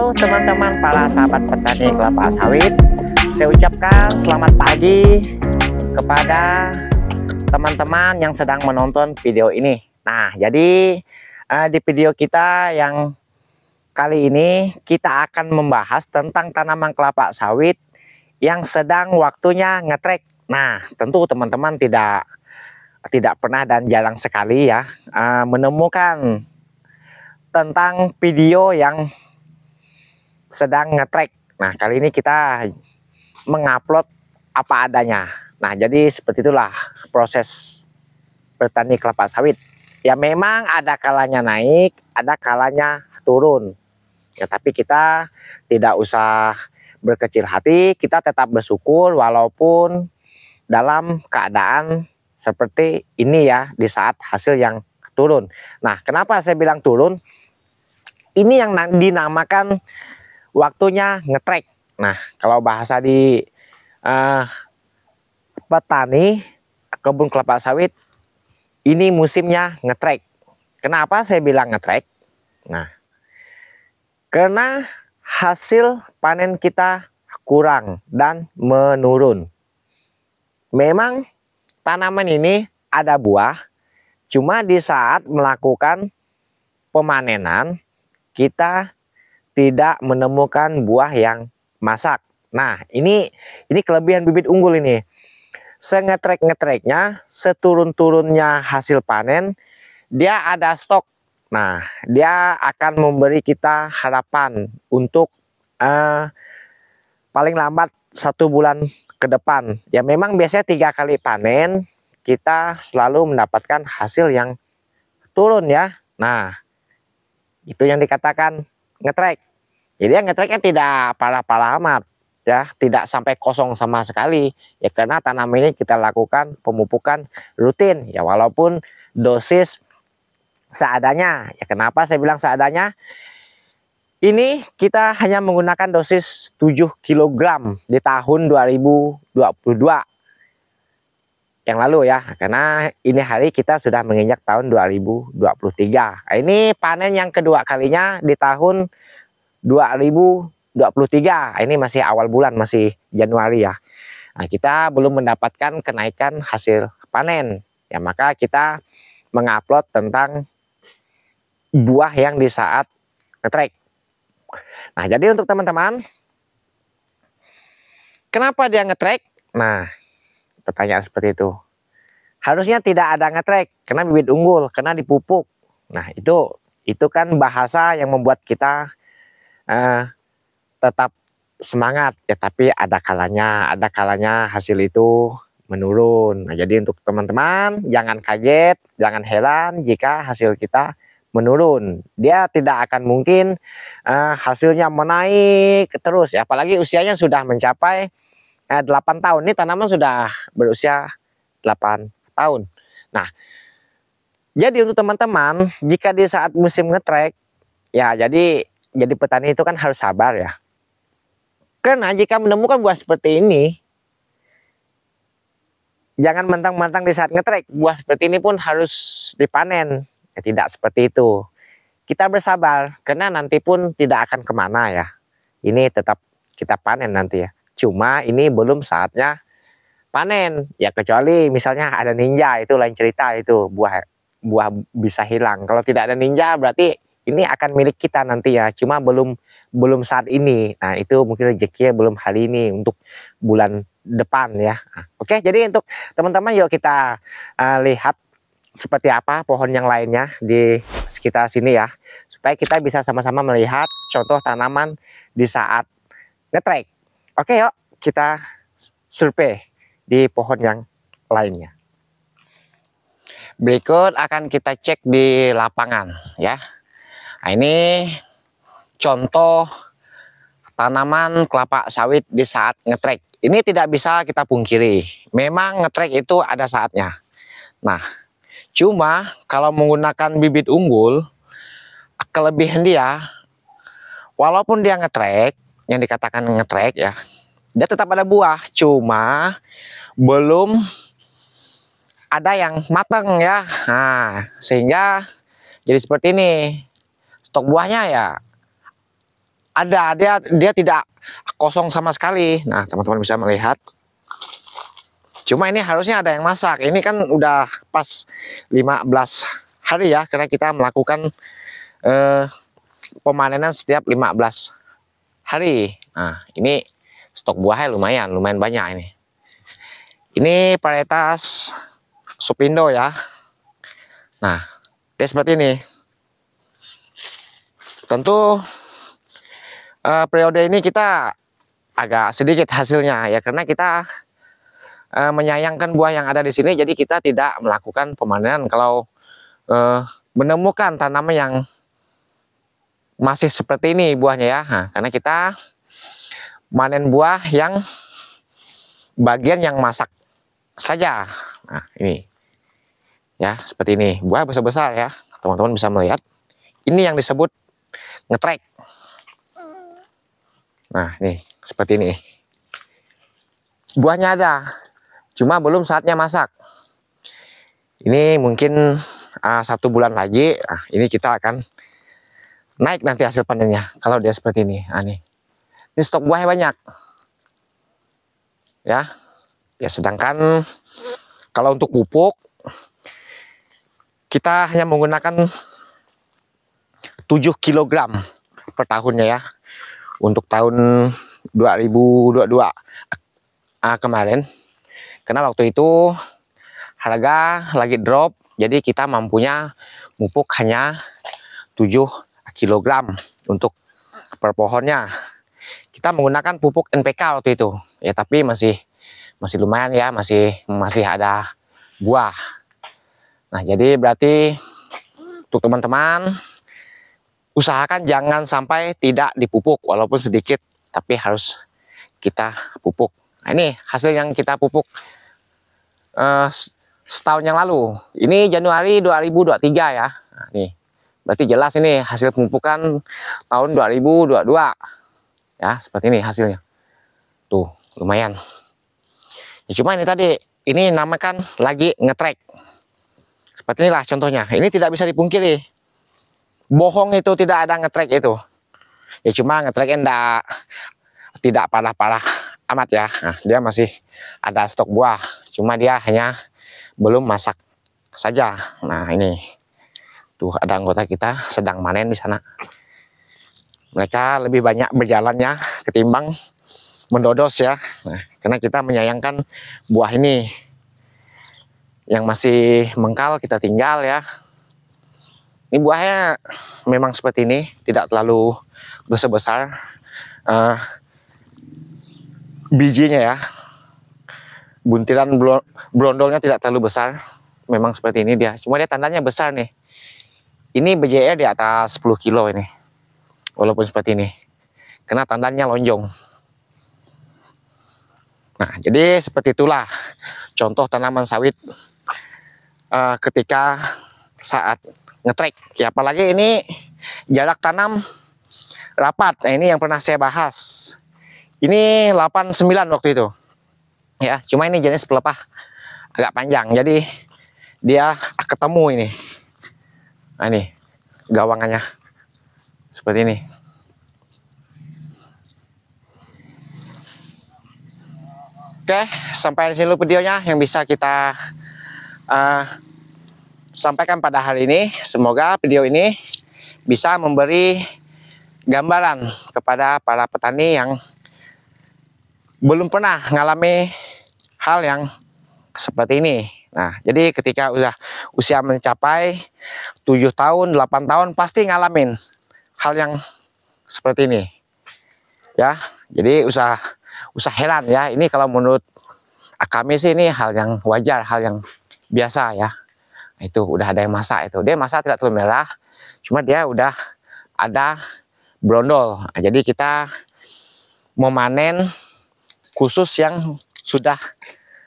Halo teman-teman para sahabat petani kelapa sawit, saya ucapkan selamat pagi kepada teman-teman yang sedang menonton video ini. Nah, jadi di video kita yang kali ini kita akan membahas tentang tanaman kelapa sawit yang sedang waktunya ngetrek. Nah, tentu teman-teman tidak pernah dan jarang sekali ya menemukan tentang video yang sedang ngetrek. Nah, kali ini kita mengupload apa adanya. Nah, jadi seperti itulah proses bertani kelapa sawit. Ya memang ada kalanya naik, ada kalanya turun. Ya tapi kita tidak usah berkecil hati, kita tetap bersyukur walaupun dalam keadaan seperti ini ya, di saat hasil yang turun. Nah, kenapa saya bilang turun? Ini yang dinamakan waktunya ngetrek. Nah, kalau bahasa di petani kebun kelapa sawit, ini musimnya ngetrek. Kenapa saya bilang ngetrek? Nah, karena hasil panen kita kurang dan menurun. Memang tanaman ini ada buah, cuma di saat melakukan pemanenan kita tidak menemukan buah yang masak. Nah, ini kelebihan bibit unggul ini. Sengetrek-ngetreknya, seturun-turunnya hasil panen, dia ada stok. Nah, dia akan memberi kita harapan untuk paling lambat 1 bulan ke depan. Ya memang biasanya 3 kali panen kita selalu mendapatkan hasil yang turun ya. Nah, itu yang dikatakan ngetrek. Jadi yang ngetreknya tidak parah-parah amat ya, tidak sampai kosong sama sekali ya, karena tanaman ini kita lakukan pemupukan rutin ya, walaupun dosis seadanya ya. Kenapa saya bilang seadanya? Ini kita hanya menggunakan dosis 7 kg di tahun 2022 yang lalu ya, karena ini hari kita sudah menginjak tahun 2023. Nah, ini panen yang kedua kalinya di tahun 2023. Ini masih awal bulan, masih Januari ya. Nah, kita belum mendapatkan kenaikan hasil panen ya, maka kita mengupload tentang buah yang di saat ngetrek. Nah, jadi untuk teman-teman, kenapa dia ngetrek? Nah, pertanyaan seperti itu. Harusnya tidak ada ngetrek karena bibit unggul, karena dipupuk. Nah, itu kan bahasa yang membuat kita tetap semangat ya, tapi ada kalanya hasil itu menurun. Nah, jadi untuk teman-teman jangan kaget, jangan heran jika hasil kita menurun. Dia tidak akan mungkin hasilnya menaik terus ya, apalagi usianya sudah mencapai 8 tahun. Ini tanaman sudah berusia 8 tahun. Nah, jadi untuk teman-teman, jika di saat musim ngetrek ya, jadi petani itu kan harus sabar ya. Karena jika menemukan buah seperti ini, jangan mentang-mentang di saat ngetrek, buah seperti ini pun harus dipanen. Ya, tidak seperti itu. Kita bersabar, karena nanti pun tidak akan kemana ya. Ini tetap kita panen nanti ya. Cuma ini belum saatnya panen. Ya kecuali misalnya ada ninja, itu lain cerita, itu buah bisa hilang. Kalau tidak ada ninja berarti ini akan milik kita nanti ya. Cuma belum saat ini. Nah, itu mungkin rezekinya belum hari ini, untuk bulan depan ya. Nah, oke, jadi untuk teman-teman yuk kita lihat seperti apa pohon yang lainnya di sekitar sini ya, supaya kita bisa sama-sama melihat contoh tanaman di saat ngetrek. Oke, yuk kita survei di pohon yang lainnya. Berikut akan kita cek di lapangan ya. Nah, ini contoh tanaman kelapa sawit di saat ngetrek. Ini tidak bisa kita pungkiri, memang ngetrek itu ada saatnya. Nah, cuma kalau menggunakan bibit unggul, kelebihan dia, walaupun dia ngetrek, yang dikatakan ngetrek ya, dia tetap ada buah, cuma belum ada yang matang ya. Nah, sehingga jadi seperti ini. Stok buahnya ya ada, dia tidak kosong sama sekali. Nah, teman-teman bisa melihat. Cuma ini harusnya ada yang masak. Ini kan udah pas 15 hari ya, karena kita melakukan pemanenan setiap 15 hari. Nah, ini stok buahnya lumayan banyak ini. Ini varietas Supindo ya. Nah, dia seperti ini. Tentu periode ini kita agak sedikit hasilnya ya, karena kita menyayangkan buah yang ada di sini, jadi kita tidak melakukan pemanenan kalau menemukan tanaman yang masih seperti ini buahnya ya. Nah, karena kita manen buah yang bagian yang masak saja. Nah, ini ya, seperti ini, buah besar-besar ya, teman-teman bisa melihat. Ini yang disebut ngetrek. Nah, ini seperti ini, buahnya ada, cuma belum saatnya masak. Ini mungkin 1 bulan lagi. Nah, ini kita akan naik nanti hasil panennya kalau dia seperti ini. Nah, ini stok buahnya banyak ya. Ya, sedangkan kalau untuk pupuk kita hanya menggunakan 7 kg per tahunnya ya. Untuk tahun 2022 kemarin, karena waktu itu harga lagi drop, jadi kita mampunya pupuk hanya 7 kg untuk per pohonnya. Kita menggunakan pupuk NPK waktu itu ya, tapi masih lumayan ya, masih ada buah. Nah, jadi berarti untuk teman-teman usahakan jangan sampai tidak dipupuk, walaupun sedikit tapi harus kita pupuk. Nah, ini hasil yang kita pupuk setahun yang lalu. Ini Januari 2023 ya. Nah, nih berarti jelas ini hasil pemupukan tahun 2022 ya, seperti ini hasilnya. Tuh, lumayan ya. Cuma ini tadi, ini namakan lagi ngetrek. Seperti inilah contohnya. Ini tidak bisa dipungkiri, bohong itu tidak ada ngetrek itu ya. Cuma ngetreknya tidak parah-parah amat ya. Nah, dia masih ada stok buah, cuma dia hanya belum masak saja. Nah, ini tuh ada anggota kita sedang manen di sana. Mereka lebih banyak berjalannya ketimbang mendodos ya. Nah, karena kita menyayangkan buah ini yang masih mengkal kita tinggal ya. Ini buahnya memang seperti ini, tidak terlalu besar-besar bijinya ya. Buntilan brondolnya tidak terlalu besar, memang seperti ini dia. Cuma dia tandanya besar nih. Ini BJR di atas 10 kilo ini, walaupun seperti ini, karena tandanya lonjong. Nah, jadi seperti itulah contoh tanaman sawit ketika saat ngetrek ya. Apalagi ini jarak tanam rapat. Nah, ini yang pernah saya bahas. Ini 89 waktu itu ya, cuma ini jenis pelepah agak panjang, jadi dia ketemu ini. Nah, ini gawangannya seperti ini. Oke, sampai di sini dulu videonya yang bisa kita sampaikan pada hari ini. Semoga video ini bisa memberi gambaran kepada para petani yang belum pernah mengalami hal yang seperti ini. Nah, jadi ketika usia mencapai 7 tahun, 8 tahun pasti ngalamin hal yang seperti ini. Ya, jadi usah heran ya. Ini kalau menurut kami sih ini hal yang wajar, hal yang biasa ya. Itu udah ada yang masak itu. Dia masak tidak terlalu merah, cuma dia udah ada brondol. Nah, jadi kita memanen khusus yang sudah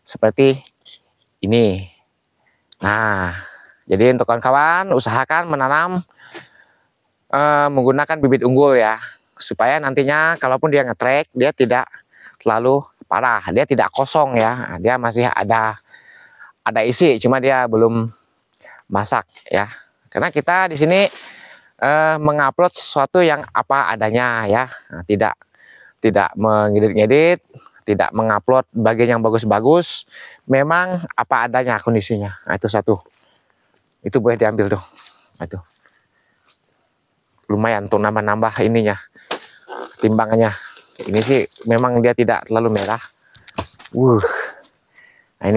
seperti ini. Nah, jadi untuk kawan-kawan usahakan menanam menggunakan bibit unggul ya, supaya nantinya kalaupun dia ngetrek, dia tidak terlalu parah, dia tidak kosong ya, dia masih ada isi, cuma dia belum masak ya. Karena kita di sini mengupload sesuatu yang apa adanya ya. Nah, tidak mengedit-ngedit, tidak mengupload bagian yang bagus-bagus, memang apa adanya kondisinya. Nah, itu satu, itu boleh diambil tuh. Nah, itu lumayan untuk nambah-nambah ininya, timbangannya. Ini sih memang dia tidak terlalu merah. Nah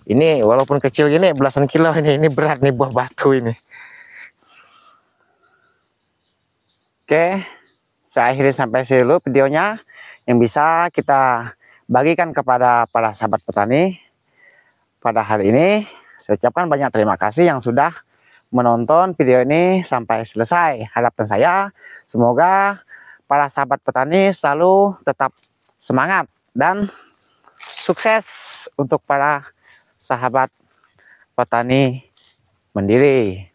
ini walaupun kecil gini belasan kilo, ini berat nih buah batu ini. Oke, saya akhiri sampai sini dulu videonya yang bisa kita bagikan kepada para sahabat petani pada hari ini. Saya ucapkan banyak terima kasih yang sudah menonton video ini sampai selesai. Harapan saya semoga para sahabat petani selalu tetap semangat dan sukses untuk para sahabat petani mandiri.